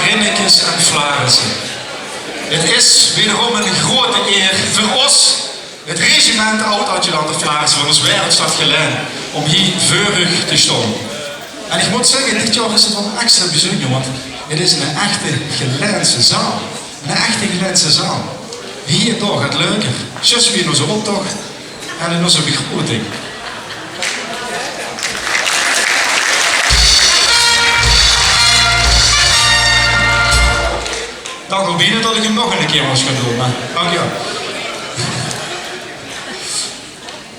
Marinnekes en Flarissen. Het is wederom een grote eer voor ons, het regiment Oud-Adjutant Flarissen van ons Wereldstad Geleen, om hier vurig te staan. En ik moet zeggen, dit jaar is het wel extra bijzonder, want het is een echte Geleense zaal. Een echte Geleense zaal. Hier toch, het leuker. Zus weer onze optocht en in onze begroting. Dank u bieden dat ik hem nog een keer was gaan doen, maar dank je wel.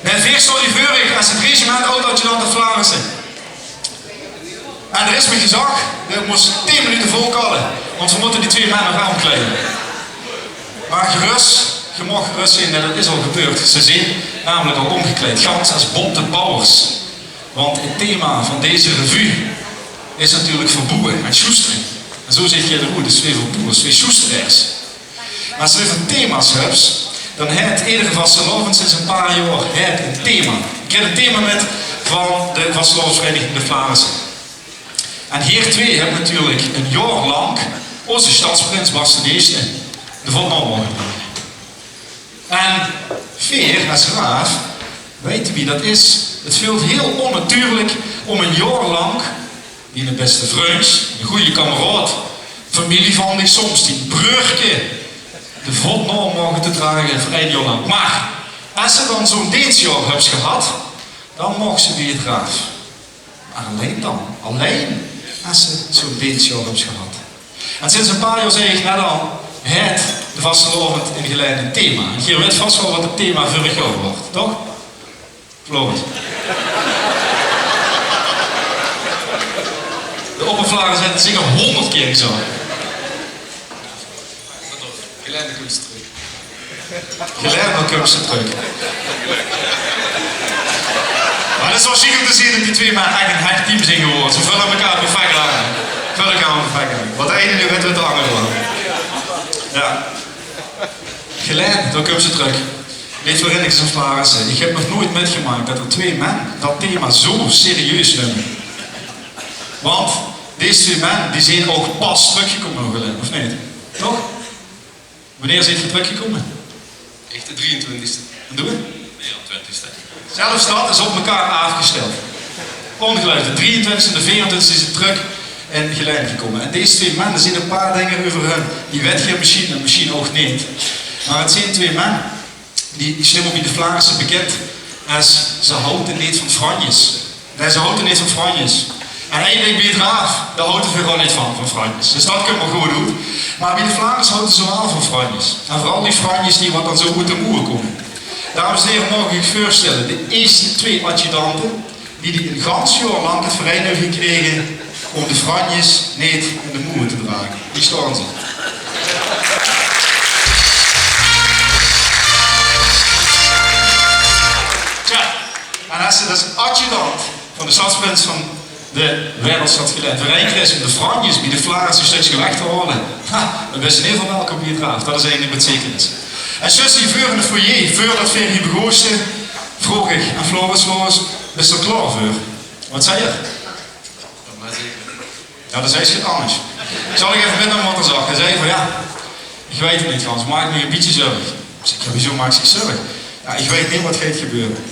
Mijn veer stond die vurig als het regiment Oud-Adjutant Flarissen. En er is me gezag, ik moest 10 minuten volkallen, want we moeten die 2 mannen gaan omkleden. Maar gerust, je mag gerust zien, dat is al gebeurd. Ze zijn namelijk al omgekleed, gans als bonte bouwers. Want het thema van deze revue is natuurlijk verboeren en sjoesteren. En zo zeg je de roe, dus 2 verboers, 2 sjoesteraars. Maar als je van thema's hebt, dan heeft iedere vastelovend sinds een paar jaar een thema. Ik heb een thema met van de vastelovensvereniging de Flarissen. En hier 2 hebben natuurlijk een jaar lang onze stadsprins Bas de Eerste de Vondelman mogen brengen. En Veer, als graaf, weet wie dat is. Het voelt heel onnatuurlijk om een jaar lang die een beste vriend, een goede kameraad, familie van die soms die broertje de Vondelman mogen te dragen voor 1 jaar lang. Maar als ze dan zo'n dienstjaar hebben gehad, dan mogen ze weer graaf. Maar alleen dan, alleen als ze zo'n dienstjaar hebben gehad. En sinds een paar jaar zeg ik net al, het de vastelovend in Geleen een thema. En je weet vast wel wat het thema vorig jaar wordt, toch? Geloof het. De oppervlagen zijn het zeker 100 keer gezongen. Geleen komt terug. Geleen komt ze terug. Maar het is wel chic om te zien dat die 2 mannen eigenlijk een hecht team zijn geworden. Ze vullen elkaar perfect aan. Wat de ene nu weet, wat de andere wel. Ja. Geleen, daar komen ze terug. Weet waarin ik zo'n Flarissen. Ik heb nog nooit metgemaakt dat er 2 mannen dat thema zo serieus nemen. Want deze 2 mannen die zijn ook pas teruggekomen nog Geleen, of niet? Toch? Wanneer zijn je teruggekomen? Echt de 23e. En doen we? Nee, de 20e. Zelfs dat is op elkaar afgesteld. Ongelooflijk, de 23e en de 24e is het terug in Geleen gekomen. En deze 2 mannen zien een paar dingen over hun. Die weet geen machine en misschien ook niet. Maar het zijn 2 mannen die slim op de Flarissen bekend als ze houden niet van franjes. Nee, ze houden niet van franjes. En eigenlijk bij het raaf, daar houdt er gewoon niet van franjes. Dus dat kunnen we gewoon doen. Maar bij de Flarissen houden ze wel van franjes. En vooral die franjes die wat dan zo goed te moe komen. Dames en heren, mag ik u voorstellen, de eerste 2 adjutanten die een gans jaar lang het verein hebben gekregen om de franjes niet in de moe te dragen. Die staan ze. Tja, en als ze dus adjutant van de stadsprins van de Wereldstad Geleen verein is om de franjes bij de Flarissen een stukje weg te halen, dan is in ieder geval welkom bij het raaf. Dat is eigenlijk wat zeker is. En zus die voor in de foyer, voor dat weer hier begoostje, vroeg ik aan Floris, is er klaar voor? Wat zei je? Ja, dat zei ze het anders. Zal ik even met hem wat er zag? Hij zei van ja, ik weet het niet Hans, maak me een beetje zorgen. Ik zei, ja, wieso maak je zorgen? Ja, ik weet niet wat gaat gebeuren.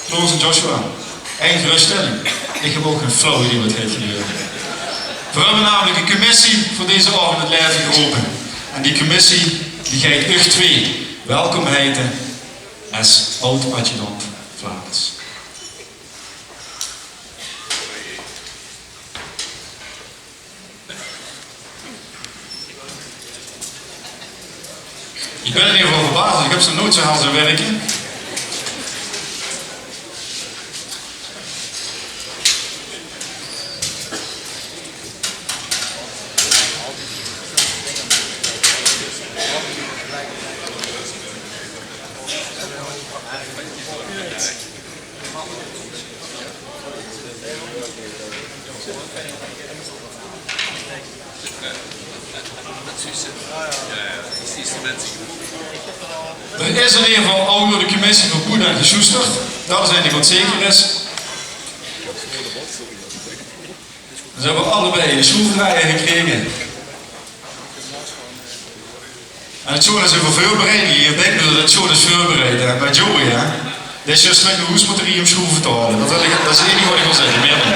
Floris en Joshua, één geruststelling. Ik heb ook geen flauw idee wat gaat gebeuren. We hebben namelijk een commissie voor deze avond het leven geroepen. En die commissie die gaat u 2 welkom heten als oud-adjutant Vlaanders. Ik ben in ieder geval verbaasd, ik heb ze nooit zo hard zien werken. Er is in ieder geval al door de commissie voor Boeda gesjoesterd. Dat is eigenlijk wat zeker is. Dus hebben we allebei een schroevendraaier gekregen. En het show is even voorbereid hier. Ik denk dat het show is voorbereid. Hè? Bij Joey, hè. Dit is juist met de hoesmoterie om schroeven te halen. Dat is het enige wat ik wil zeggen, meer niet.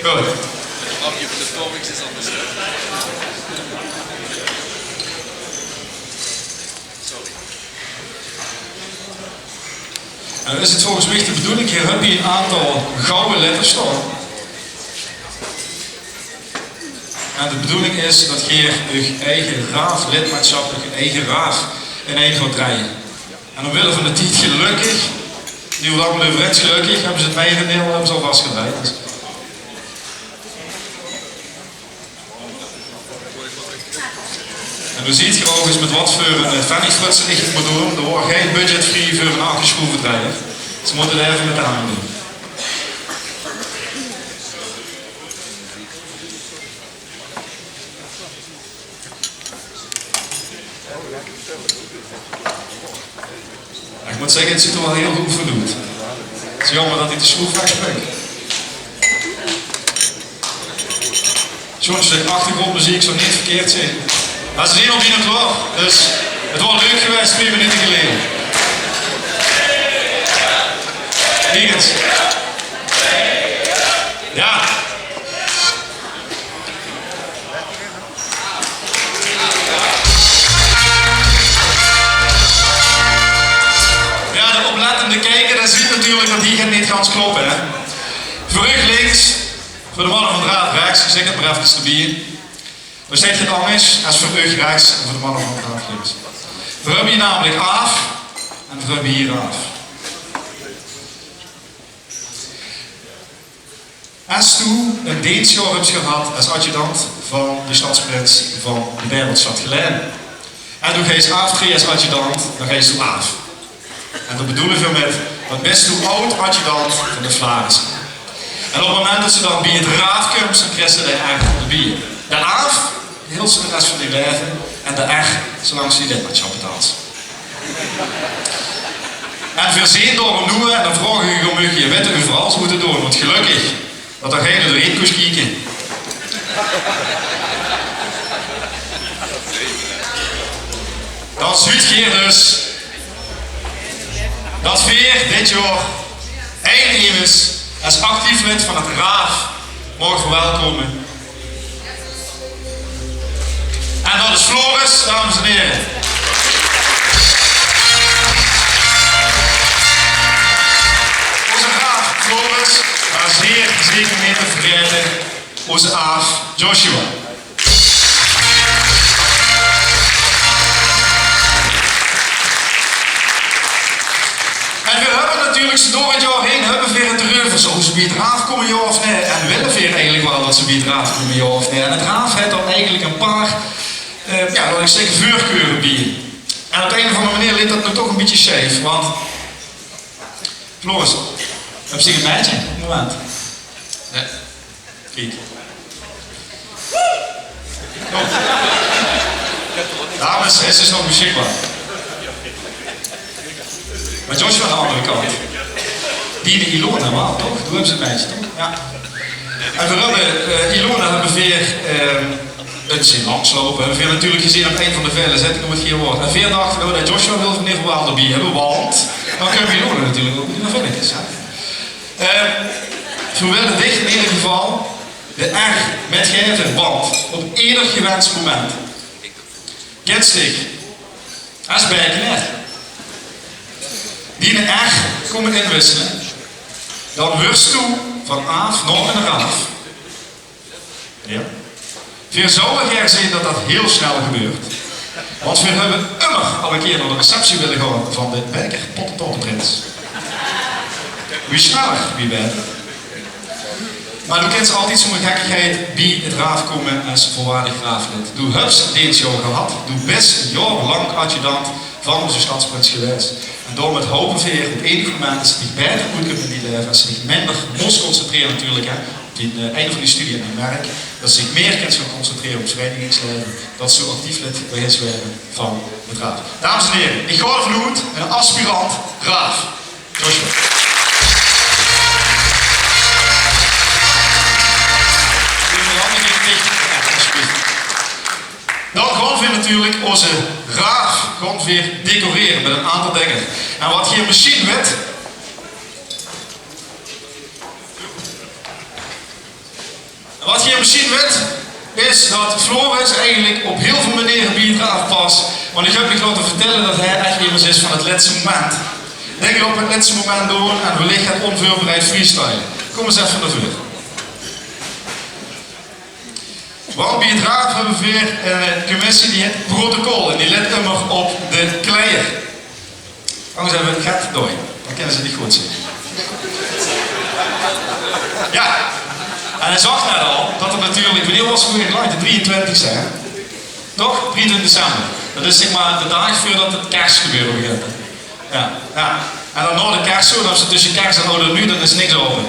Goed. Afje van de comics is anders. Sorry. En dan is het volgens mij de bedoeling, hier heb je een aantal gouden letters staan. En de bedoeling is dat je je eigen raaf lidmaatschap, je eigen raaf in één gaat draaien. En omwille van de tijd gelukkig, die wordt allemaal overeind gelukkig, hebben ze het meegendeel hebben ze al vastgedraaid. Dus. En u ziet hier ook eens met wat voor een fannyfrutsen ik het moet doen. Er wordt geen budget free voor een afgeschroevendraaier. Ze moeten er even met aan doen. Ik moet zeggen, het ziet er wel heel goed verdoet. Het is jammer dat hij de schroef wegspringt. Zo'n stuk achtergrondmuziek zou niet verkeerd zijn. Maar ze zien op hier klaar, dus het wordt leuk geweest 2 minuten geleden. Hier eens. Ja. Ja, de oplettende kijker, dat ziet natuurlijk dat hier niet gaat kloppen. Hè. Voor u links, voor de mannen van draad rechts, zeg het maar even te bieden. We zeggen het anders als voor u rechts en voor de mannen van draad links. We hebben hier namelijk af en we hebben hier af. Als toen een dienstjaar hebt gehad als adjudant van de stadsprins van de Bijbelstad Geleen. En toen ga je aftreden als adjudant, dan ga je toe af. En dat bedoelen we met, wat best toe oud adjudant van de Vlaanderen. En op het moment dat ze dan bij het raad komt, dan krijgen ze de echt de bier. De af, heel ze de rest van die leven. En de echt, zolang ze die lidmaatschap betaalt. En verzin door hem doen, en dan vragen we gewoon je weet u vooral ze moeten doen. Want gelukkig, dat er geen erin koest kijken. Dat Zuidgeer dus. Dat weer dit jaar eindelijk als actief lid van het RAAF mogen verwelkomen. En dat is Floris, dames en heren. Onze RAAF Floris, maar zeker niet te vergeten, onze AAF Joshua. En we hebben natuurlijk ze door het jaar heen hebben we weer het terug. Zo ze bij het RAAF komen ja of nee. En we willen weer eigenlijk wel dat ze bij het RAAF komen ja of nee. En het RAAF heeft dan eigenlijk een paar, ja, dat ik zeg, voorkeuren bij. En op een of andere manier ligt dat nu toch een beetje scheef. Want, Floris, heb je een meidje? Een moment. Nee. Kijk. Kom. Dames, is dus nog beschikbaar. Maar Joshua aan de andere kant. Die de Ilona helemaal, toch? Toen hebben ze het meisje, toch? Ja. En we hebben Ilona hebben weer het zien langslopen. We hebben natuurlijk gezien op een van de vele zettingen om het geen woord. En veel dachten we dat Joshua wil van ieder geval erbij hebben, want dan kunnen we Ilona natuurlijk ook niet naar is. We willen dicht in ieder geval de echt met gegeven band op ieder gewenst moment. Kenstik. Als bijknet. Die in echt komen inwisselen, dan wurst toe van af naar een raaf. Ja. We zouden graag zien dat dat heel snel gebeurt. Want we hebben immer al een keer naar de receptie willen gaan van de Bijker Pottenprins. Wie sneller, wie beter. Maar du kent altijd zo'n gekkigheid bij het raaf komen als volwaardig raaflid. Du hebt dit jaar gehad, du best een jaar lang adjudant van onze stadsprins geweest. En door met hopen weer op enig moment dat ze zich beter goed kunnen in die leven, als ze zich minder moest concentreren natuurlijk, hè, die einde van die studie en die merk dat ze zich meer kunnen gaan concentreren op verenigingsleven, dat ze actief lid bij is werden van het raad. Dames en heren, ik ga ervan uit een aspirant raad. Joshua. Dan gaan we natuurlijk onze raaf gaan weer decoreren met een aantal dingen. En wat hier misschien weet, is dat Floris eigenlijk op heel veel manieren bij het raaf past. Want ik heb me laten vertellen dat hij echt iemand is van het laatste moment. Denk er op het laatste moment door en wellicht het onvoorbereid freestylen. Kom eens even naar voren. Want bij het raad hebben we weer een commissie die het protocol en die let immer op de kleier. Anders hebben we het gat door, dan kunnen ze niet goed zien. Ja, en hij zag net al dat er natuurlijk, wanneer was het weer gelijk, de 23e hè? Toch? 23 december. Dat is zeg maar de dag voordat het kerstgebeuren begint. Ja, ja. En dan na de kerst, zo, dan ze tussen kerst en oude nu, dan is niks over.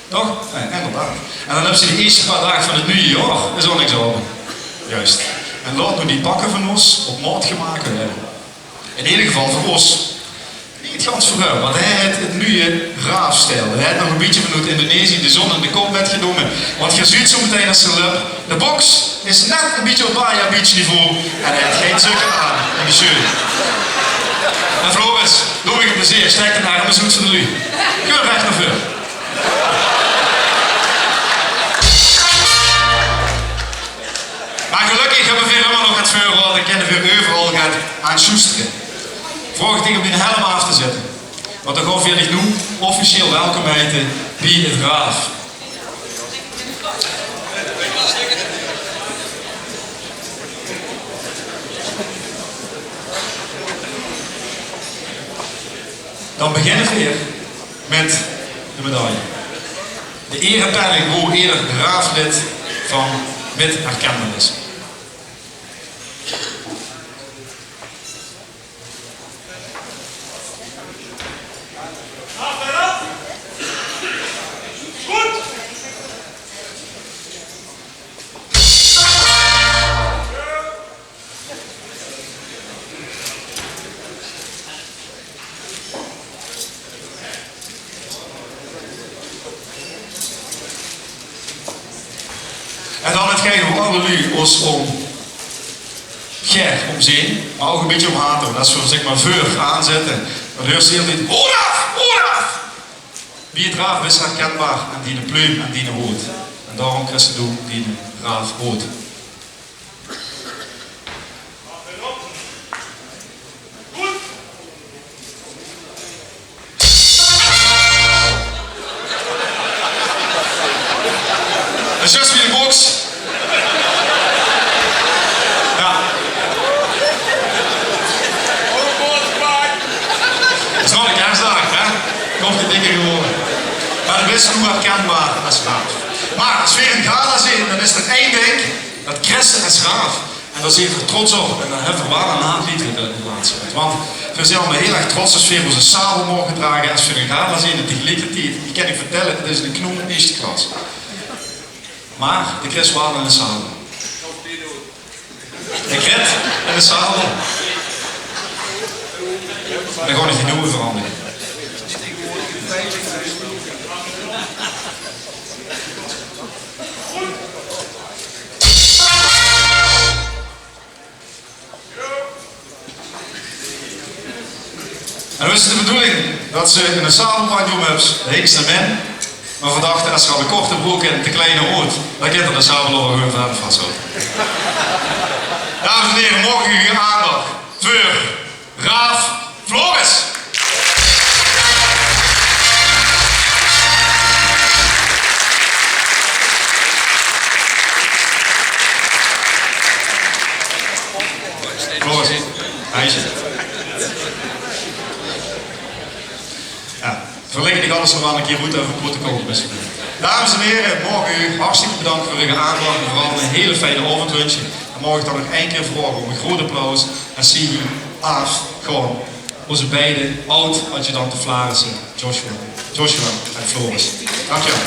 Toch? Nee, inderdaad. En dan hebben ze de eerste paar dagen van het nieuwe jaar, is ook niks over. Juist. En laat nu die pakken van ons op maat gemaakt worden. In ieder geval voor ons. Niet gans voor want hij heeft het nieuwe raafstijl. Hij heeft nog een beetje vanuit Indonesië de zon in de kop metgenomen. Want je ziet zo meteen als ze lip. De box is net een beetje op Baja Beach niveau. En hij heeft geen zukken aan in de show. En Floris, doe ik het plezier. Steek het naar hem, is goed voor de lu. Keur recht naar voren. Maar gelukkig hebben we weer helemaal nog het vuur gehad en kunnen weer overal gaan aan soesteren. Vraag ik tegen om die helm af te zetten. Want dan gaan we jullie nu officieel welkom heten bij het raaf. Dan beginnen we weer met de medaille. De erepenning hoe eerder raaflid van met erkentenis. En dan hetgeen voor alle nu ons om Ger omzien, maar ook een beetje om haten. Dat is voor zeg maar vuur aanzetten. Dan hoort ze heel niet Olaf, Olaf! Wie het raaf is herkenbaar en die de pluim en die de hoed. En daarom krijg ze doen die de raaf hoed. Dat is juist weer de box. Ja. Dat is nog een kerstdag, hè? Komt je dikker geworden. Maar dat is nu herkenbaar als raaf. Maar als we weer een gala zien, dan is er één ding. Dat Christen is raaf. En daar zijn we trots op. En dan hebben we wel een haatlied in de laatste tijd. Want we zijn allemaal heel erg trots als we onze sabel mogen dragen. Als we een gala zien, en tegelijkertijd, die kan ik vertellen, het is een knoem in eerste klas. Maar de Chris waren in de zadel. De Grit in de zadel. En dan gewoon een genoegen veranderen. En dan is het de bedoeling dat ze in een zadelpak doen hebben, de hekste men. Maar we dachten, als ze al een korte broek en te kleine hoed, dan kan er de sabel over hun verder vasthouden. Dames en heren, mogen jullie aandacht voor Raaf Floris. Floris, hij zit. Ja. Verleggen ik alles nog wel een keer goed over het protocol. Dames en heren, mogen u hartstikke bedankt voor uw aandacht en vooral een hele fijne avondwensje. En mag ik dan nog één keer vragen om een groot applaus en zie u af gewoon onze beide oud-adjudanten Flarissen, Joshua en Floris. Dankjewel.